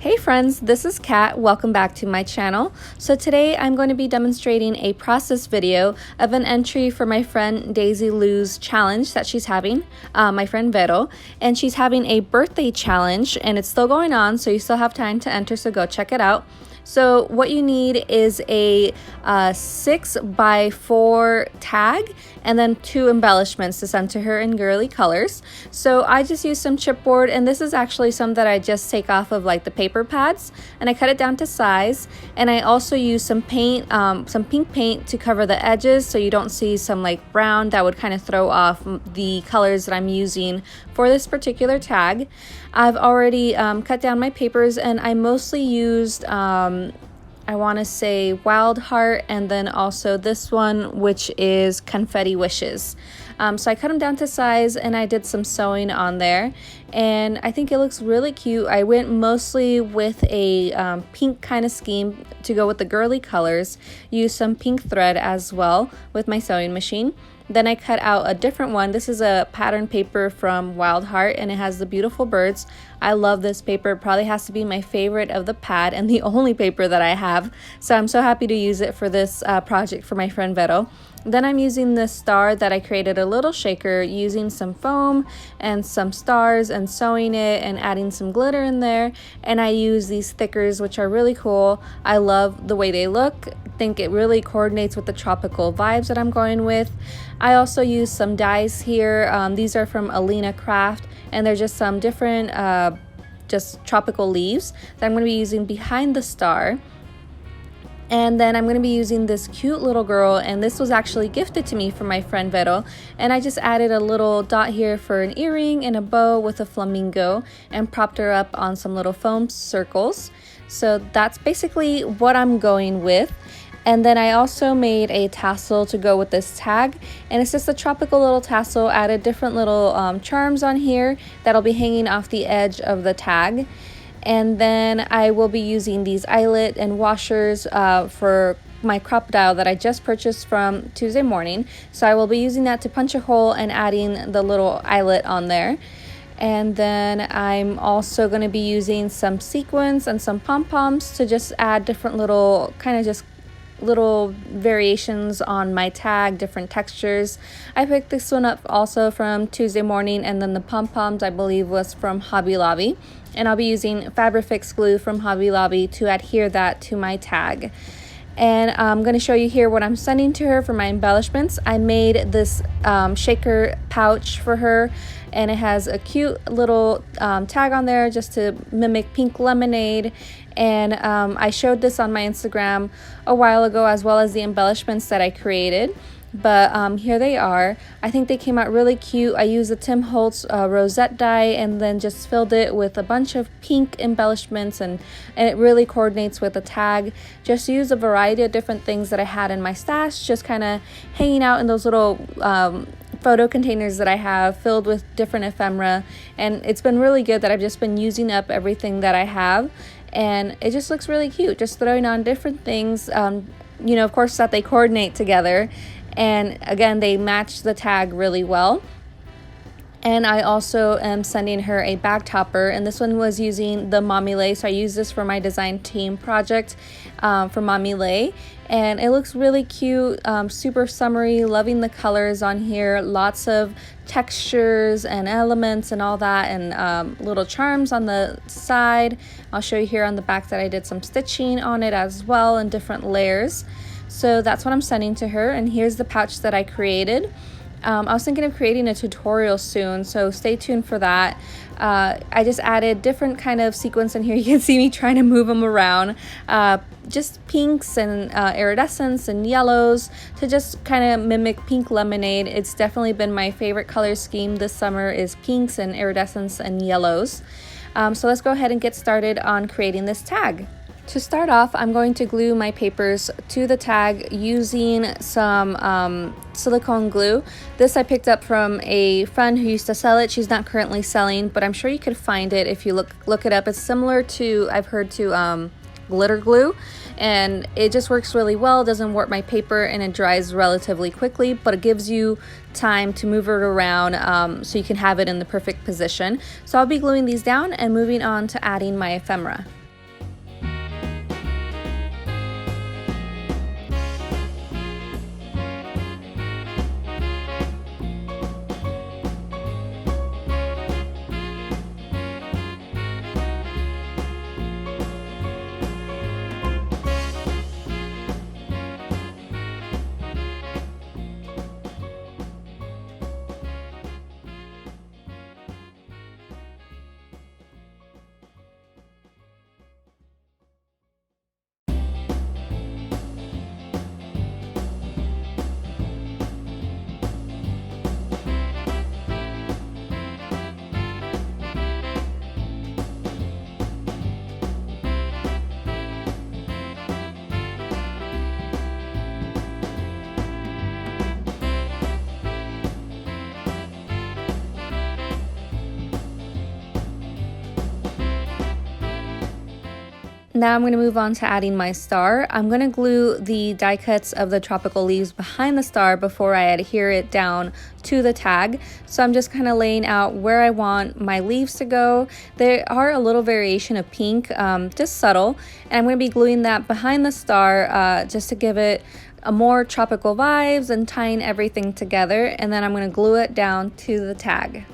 Hey friends, this is Kat. Welcome back to my channel. So today I'm going to be demonstrating a process video of an entry for my friend DaisyLu's challenge that she's having, my friend Vero, and she's having a birthday challenge and it's still going on, so you still have time to enter, so go check it out. So what you need is a 6x4 tag and then 2 embellishments to send to her in girly colors. So I just used some chipboard, and this is actually some that I just take off of like the paper pads, and I cut it down to size. And I also use some paint, some pink paint to cover the edges so you don't see some like brown that would kind of throw off the colors that I'm using for this particular tag. I've already cut down my papers, and I mostly used I want to say Wild Heart, and then also this one, which is Confetti Wishes. So I cut them down to size and I did some sewing on there, and I think it looks really cute. I went mostly with a pink kind of scheme to go with the girly colors, used some pink thread as well with my sewing machine. Then I cut out a different one. This is a pattern paper from Wild Heart, and it has the beautiful birds. I love this paper. It probably has to be my favorite of the pad and the only paper that I have. So I'm so happy to use it for this project for my friend Vero. Then I'm using this star that I created, a little shaker, using some foam and some stars and sewing it and adding some glitter in there. And I use these thickers, which are really cool. I love the way they look. I think it really coordinates with the tropical vibes that I'm going with. I also use some dies here. These are from AlinaCraft, and they're just some different just tropical leaves that I'm going to be using behind the star. And then I'm going to be using this cute little girl, and this was actually gifted to me from my friend Vero, and I just added a little dot here for an earring and a bow with a flamingo and propped her up on some little foam circles. So that's basically what I'm going with. And then I also made a tassel to go with this tag, and it's just a tropical little tassel. Added different little charms on here that'll be hanging off the edge of the tag. And then I will be using these eyelet and washers for my crocodile that I just purchased from Tuesday morning. So I will be using that to punch a hole and adding the little eyelet on there. And then I'm also going to be using some sequins and some pom-poms to just add different little kind of just little variations on my tag, different textures. I picked this one up also from Tuesday morning, and then the pom-poms I believe was from Hobby Lobby, and I'll be using Fabrifix glue from Hobby Lobby to adhere that to my tag. And I'm going to show you here what I'm sending to her for my embellishments. I made this shaker pouch for her, and it has a cute little tag on there just to mimic pink lemonade. And I showed this on my Instagram a while ago, as well as the embellishments that I created. But here they are. I think they came out really cute. I used the Tim Holtz rosette die and then just filled it with a bunch of pink embellishments, and it really coordinates with the tag. Just used a variety of different things that I had in my stash, just kind of hanging out in those little photo containers that I have filled with different ephemera. And it's been really good that I've just been using up everything that I have, and it just looks really cute, just throwing on different things, you know, of course that they coordinate together. And again, they match the tag really well. And I also am sending her a bag topper, and this one was using the Mommy Lay. So I used this for my design team project for Mommy Lay, and it looks really cute, super summery. Loving the colors on here, lots of textures and elements and all that, and little charms on the side. I'll show you here on the back that I did some stitching on it as well in different layers. So that's what I'm sending to her, and here's the pouch that I created. I was thinking of creating a tutorial soon, so stay tuned for that. I just added different kind of sequins in here. You can see me trying to move them around. Just pinks and iridescence and yellows to just kind of mimic pink lemonade. It's definitely been my favorite color scheme this summer, is pinks and iridescence and yellows. So let's go ahead and get started on creating this tag. To start off, I'm going to glue my papers to the tag using some silicone glue. This I picked up from a friend who used to sell it. She's not currently selling, but I'm sure you could find it if you look it up. It's similar to, I've heard, to glitter glue, and it just works really well. It doesn't warp my paper, and it dries relatively quickly, but it gives you time to move it around so you can have it in the perfect position. So I'll be gluing these down and moving on to adding my ephemera. Now I'm going to move on to adding my star. I'm going to glue the die cuts of the tropical leaves behind the star before I adhere it down to the tag. So I'm just kind of laying out where I want my leaves to go. There are a little variation of pink, just subtle, and I'm going to be gluing that behind the star just to give it a more tropical vibes and tying everything together, and then I'm going to glue it down to the tag.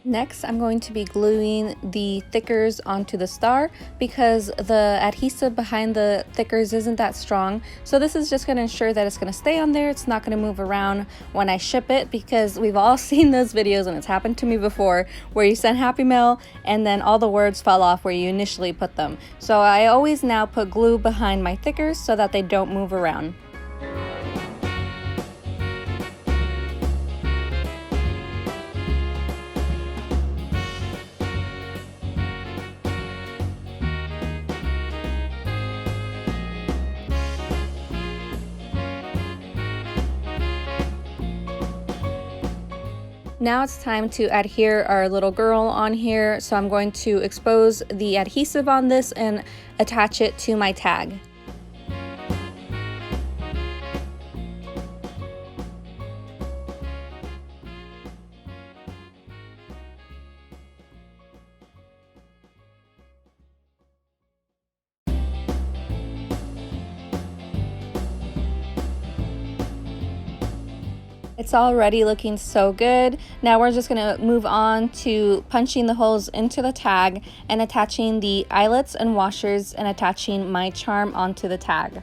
Next, I'm going to be gluing the thickers onto the star because the adhesive behind the thickers isn't that strong. So this is just going to ensure that it's going to stay on there. It's not going to move around when I ship it, because we've all seen those videos, and it's happened to me before, where you send Happy Mail and then all the words fall off where you initially put them. So I always now put glue behind my thickers so that they don't move around. Now it's time to adhere our little girl on here, so I'm going to expose the adhesive on this and attach it to my tag. It's already looking so good. Now we're just going to move on to punching the holes into the tag and attaching the eyelets and washers and attaching my charm onto the tag.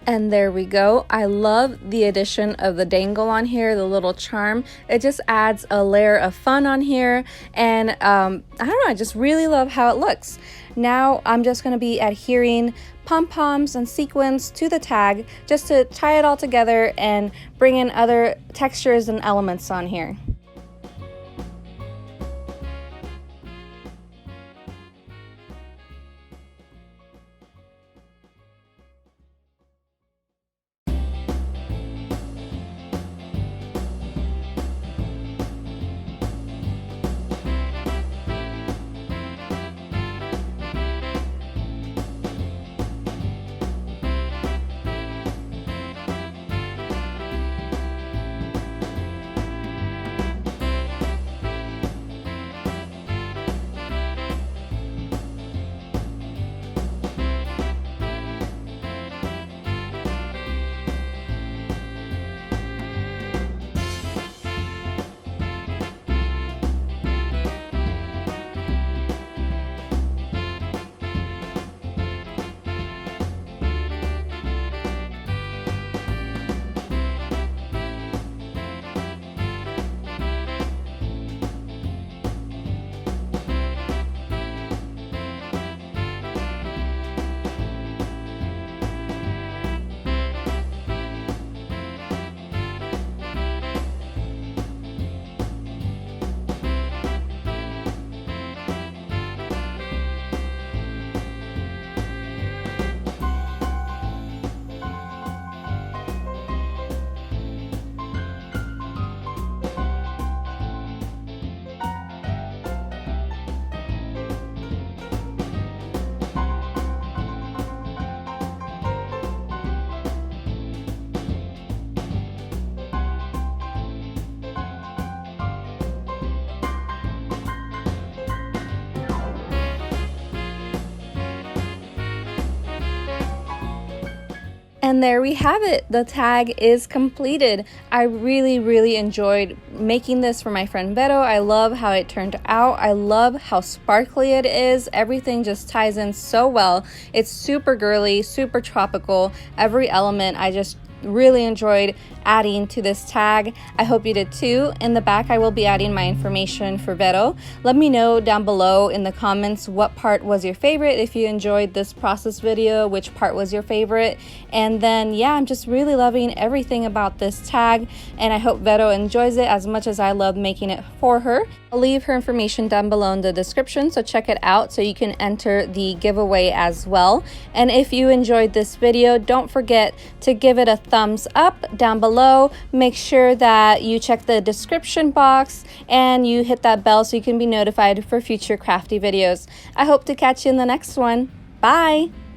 And there we go. I love the addition of the dangle on here, the little charm. It just adds a layer of fun on here, and I don't know, I just really love how it looks. Now I'm just going to be adhering pom-poms and sequins to the tag just to tie it all together and bring in other textures and elements on here. And there we have it. The tag is completed. I really enjoyed making this for my friend Vero. I love how it turned out. I love how sparkly it is. Everything just ties in so well. It's super girly, super tropical. Every element I just really enjoyed adding to this tag. I hope you did too. In the back I will be adding my information for Vero. Let me know down below in the comments what part was your favorite. If you enjoyed this process video, which part was your favorite. And then yeah, I'm just really loving everything about this tag, and I hope Vero enjoys it as much as I love making it for her. I'll leave her information down below in the description, so check it out so you can enter the giveaway as well. And if you enjoyed this video, don't forget to give it a thumbs up down below. Make sure that you check the description box and you hit that bell so you can be notified for future crafty videos. I hope to catch you in the next one. Bye!